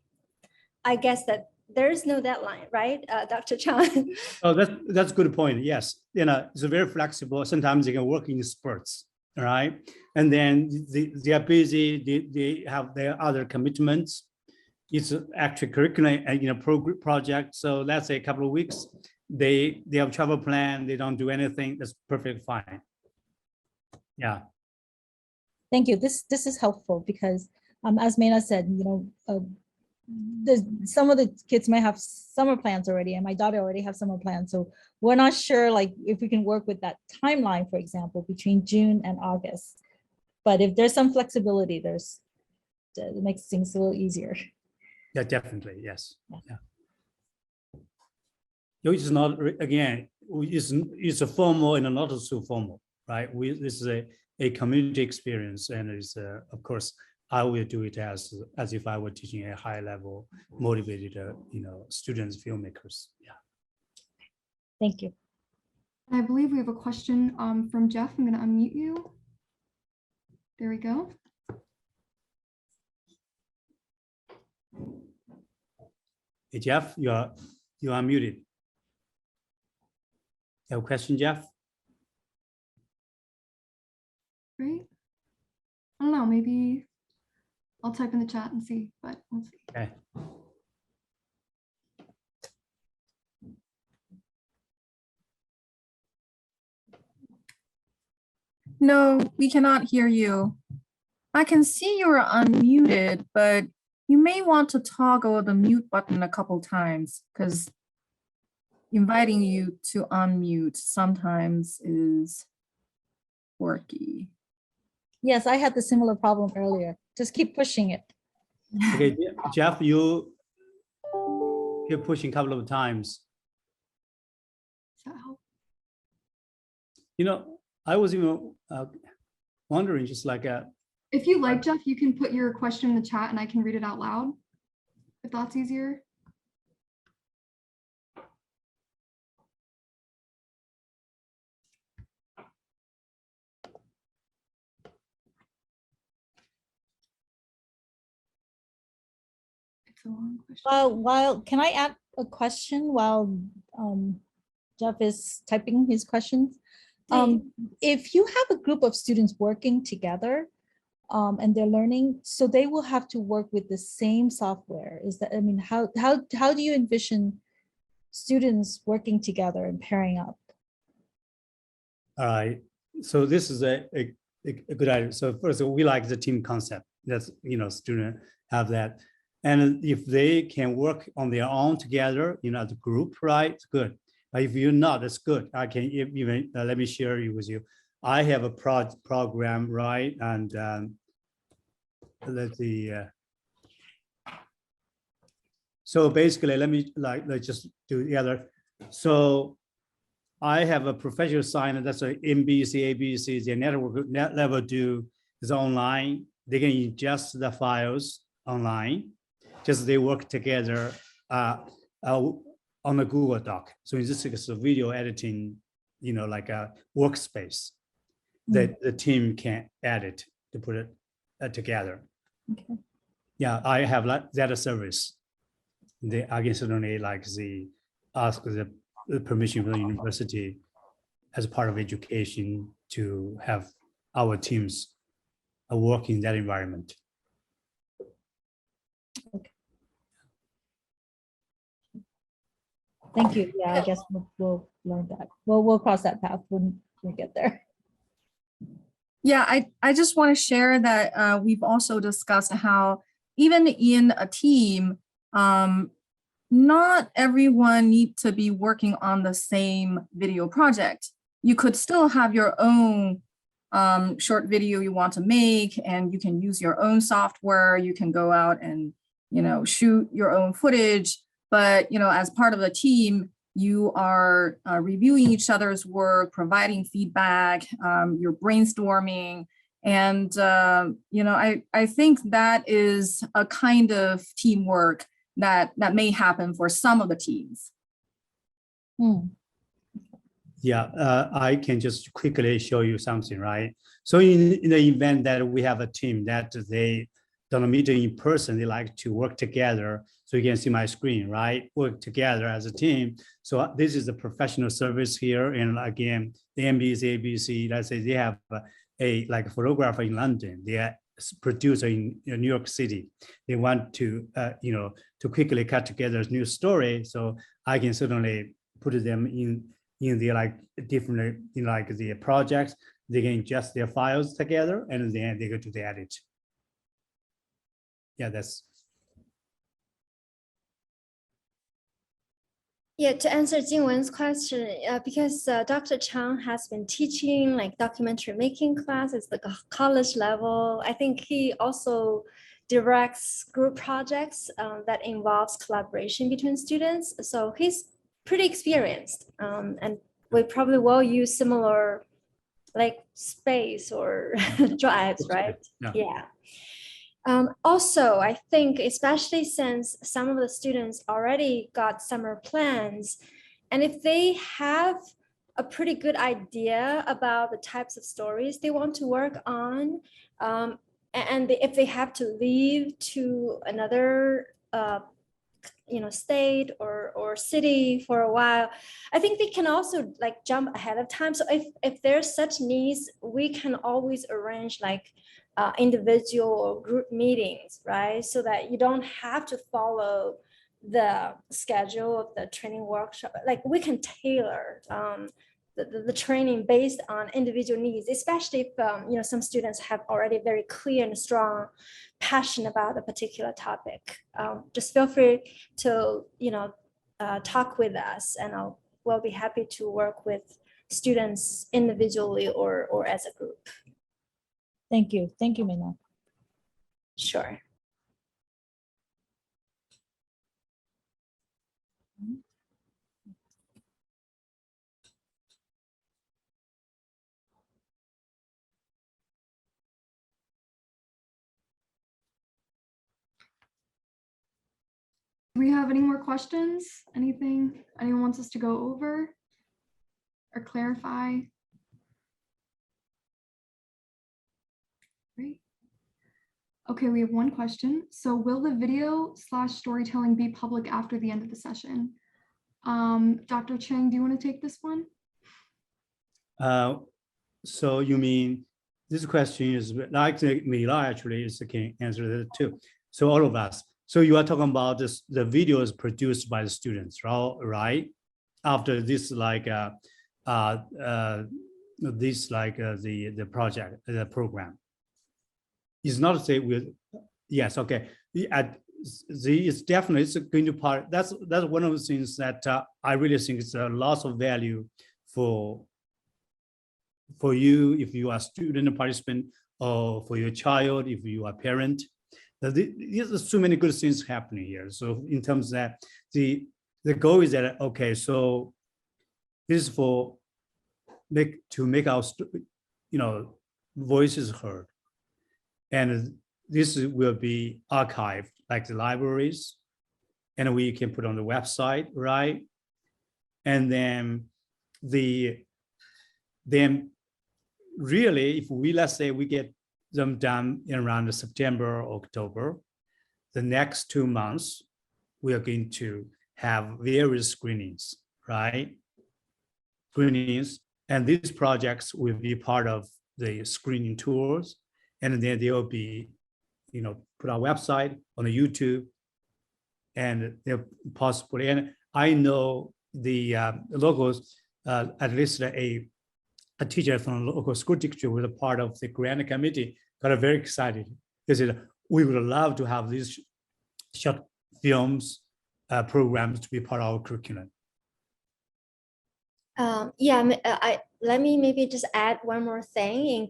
I guess that there is no deadline, right, Dr. Chan? Oh, that's a good point. Yes, it's very flexible. Sometimes they can work in spurts, right? And then they are busy. They have their other commitments. It's actually curriculum and project. So let's say a couple of weeks, they have travel plan. They don't do anything. That's perfectly fine. Yeah. Thank you. This is helpful because as Mena said, some of the kids might have summer plans already, and my daughter already have summer plans. So we're not sure like if we can work with that timeline, for example, between June and August. But if there's some flexibility, it makes things a little easier. Yeah, definitely. Yes. Yeah. It's not, again, it's a formal and not so formal, right? This is a community experience, and it's of course I will do it as if I were teaching a high level, motivated, students, filmmakers. Yeah. Thank you. I believe we have a question from Jeff. I'm going to unmute you. There we go. Hey, Jeff, you are muted. You have a question, Jeff? Great. I don't know, maybe I'll type in the chat and see, but we'll see. Okay. No, we cannot hear you. I can see you're unmuted, but you may want to toggle the mute button a couple times because inviting you to unmute sometimes is quirky. Yes, I had the similar problem earlier. Just keep pushing it. Okay, Jeff, you keep pushing a couple of times. Does that help? I was even wondering, just like if you like, Jeff, you can put your question in the chat and I can read it out loud, if that's easier. It's a long question. While can I add a question while Jeff is typing his questions? If you have a group of students working together and they're learning, so they will have to work with the same software. Is that, I mean, how do you envision students working together and pairing up? All right. So this is a good idea. So first, we like the team concept. That's, student have that. And if they can work on their own together, as a group, right, it's good. But if you're not, that's good. I can even, let me share it with you. I have a program, right? And let's see. So basically, let's just do the other. So I have a professional sign that's a MBC, ABC, the network level 2 is online. They can ingest the files online. Just they work together on a Google Doc. So in this case, a video editing, like a workspace that the team can edit to put it together. Okay. Yeah, I have that service. I can certainly ask the permission from the university as part of education to have our teams work in that environment. Okay. Thank you. Yeah, I guess we'll learn that. We'll cross that path when we get there. Yeah, I just want to share that we've also discussed how even in a team, not everyone need to be working on the same video project. You could still have your own short video you want to make, and you can use your own software. You can go out and, shoot your own footage. But, as part of the team, you are reviewing each other's work, providing feedback, you're brainstorming. And, I think that is a kind of teamwork that may happen for some of the teams. Yeah, I can just quickly show you something, right? So in the event that we have a team that they don't meet in person, they like to work together. So you can see my screen, right? Work together as a team. So this is a professional service here. And again, the MBC, ABC, let's say they have a photographer in London. They are producer in New York City. They want to, to quickly cut together a new story. So I can certainly put them in the different, the projects. They can ingest their files together and then they go to the edit. Yeah, that's. Yeah, to answer Jingwen's question, because Dr. Chang has been teaching documentary making classes, like a college level. I think he also directs group projects that involves collaboration between students. So he's pretty experienced, and we probably will use similar space or drives, right? Yeah. Also, I think especially since some of the students already got summer plans, and if they have a pretty good idea about the types of stories they want to work on, and if they have to leave to another state or city for a while, I think they can also jump ahead of time. So if there's such needs, we can always arrange individual or group meetings, right? So that you don't have to follow the schedule of the training workshop. We can tailor the training based on individual needs, especially if some students have already very clear and strong passion about a particular topic. Just feel free to talk with us, and we'll be happy to work with students individually or as a group. Thank you, Mina. Sure. Do we have any more questions? Anything anyone wants us to go over or clarify? Great. Okay, we have one question. So will the video/storytelling be public after the end of the session? Dr. Chang, do you want to take this one? So you mean this question is like Mila actually can answer that too. So all of us. So you are talking about this, the video is produced by the students, right? After this, like the project, the program. It's not to say with, yes, okay. It's definitely it's going to part. That's one of the things that I really think it's a lot of value for you if you are a student, a participant, or for your child if you are a parent. There's so many good things happening here. So in terms of that, the goal is that, okay, so this is for to make our voices heard, and this will be archived like the libraries, and we can put on the website, right? And then really, if let's say we get them done in around September or October, the next 2 months, we are going to have various screenings, right? Screenings, and these projects will be part of the screening tours, and then they will be, put on our website, on the YouTube, and they're possibly, and I know the locals, at least a teacher from a local school district was a part of the grant committee, got very excited. They said, we would love to have these short films programs to be part of our curriculum. Let me maybe just add one more thing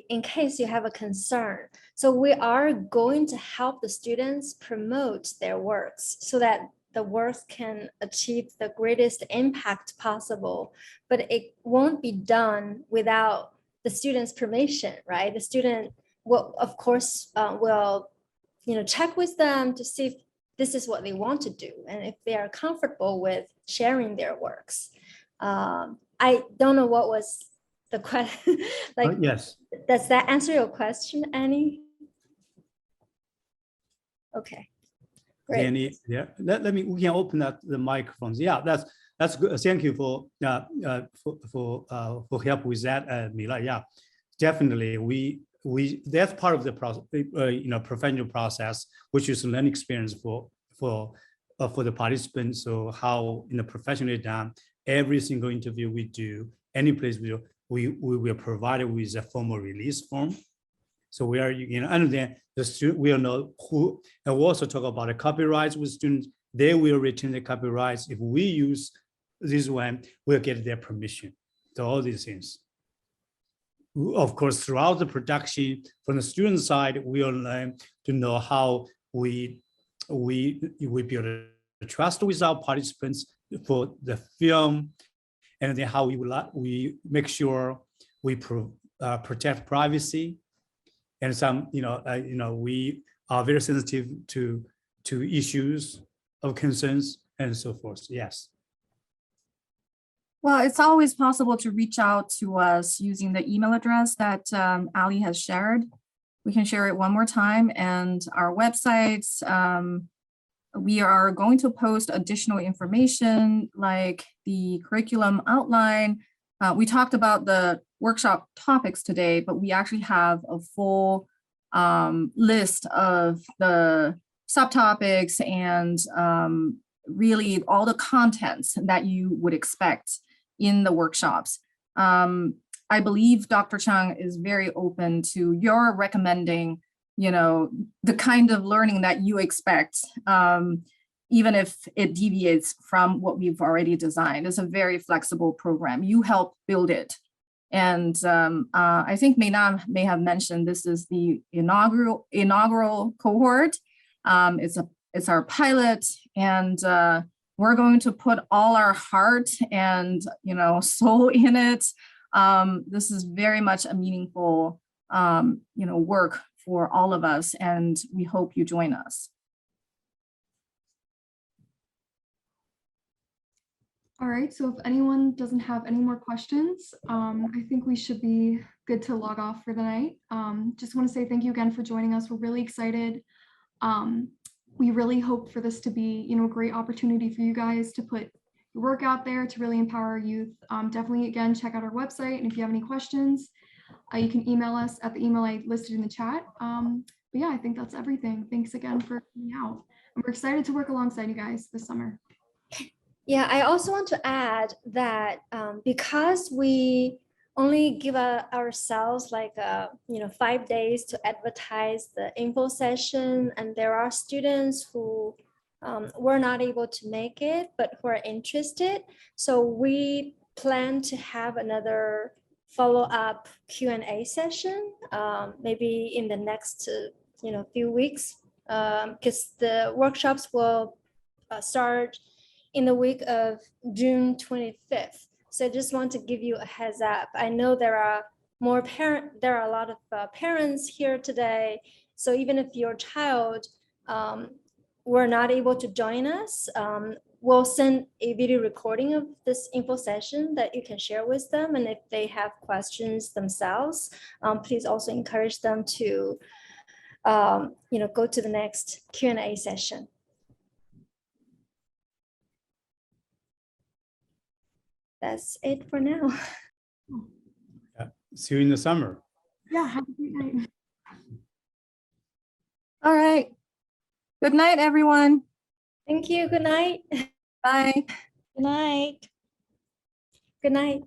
in case you have a concern. So we are going to help the students promote their works so that the works can achieve the greatest impact possible, but it won't be done without the student's permission, right? The student will, of course, will check with them to see if this is what they want to do and if they are comfortable with sharing their works. I don't know what was the question. Yes. Does that answer your question, Annie? Okay. Great. Annie, yeah. We can open up the microphones. Yeah, that's good. Thank you for help with that, Mila. Yeah, definitely. That's part of the process, professional process, which is learning experience for the participants. So how professionally done. Every single interview we do, any place we will provide it with a formal release form. So we are, and then the student will know who, and we also talk about the copyrights with students. They will retain the copyrights. If we use this one, we'll get their permission. So all these things. Of course, throughout the production, from the student side, we'll learn to know how we build a trust with our participants for the film, and then how we make sure we protect privacy, and some we are very sensitive to issues of concerns and so forth. Yes. Well, it's always possible to reach out to us using the email address that Ali has shared. We can share it one more time, and our websites. We are going to post additional information like the curriculum outline. We talked about the workshop topics today, but we actually have a full list of the subtopics and really all the contents that you would expect in the workshops. I believe Dr. Chang is very open to your recommending the kind of learning that you expect, even if it deviates from what we've already designed. It's a very flexible program. You help build it. And I think Mei-Nan may have mentioned this is the inaugural cohort. It's our pilot, and we're going to put all our heart and soul in it. This is very much a meaningful work for all of us, and we hope you join us. All right, so if anyone doesn't have any more questions, I think we should be good to log off for the night. Just want to say thank you again for joining us. We're really excited. We really hope for this to be, a great opportunity for you guys to put your work out there to really empower our youth. Definitely, again, check out our website, and if you have any questions, you can email us at the email I listed in the chat. But yeah, I think that's everything. Thanks again for coming out. And we're excited to work alongside you guys this summer. Yeah, I also want to add that because we only give ourselves like 5 days to advertise the info session, and there are students who were not able to make it but who are interested. So we plan to have another follow-up Q&A session, maybe in the next few weeks, because the workshops will start in the week of June 25th. So I just want to give you a heads up. I know there are a lot of parents here today. So even if your child were not able to join us, we'll send a video recording of this info session that you can share with them. And if they have questions themselves, please also encourage them to go to the next Q&A session. That's it for now. Yeah. See you in the summer. Yeah, have a great night. All right. Good night, everyone. Thank you. Good night. Bye. Good night. Good night.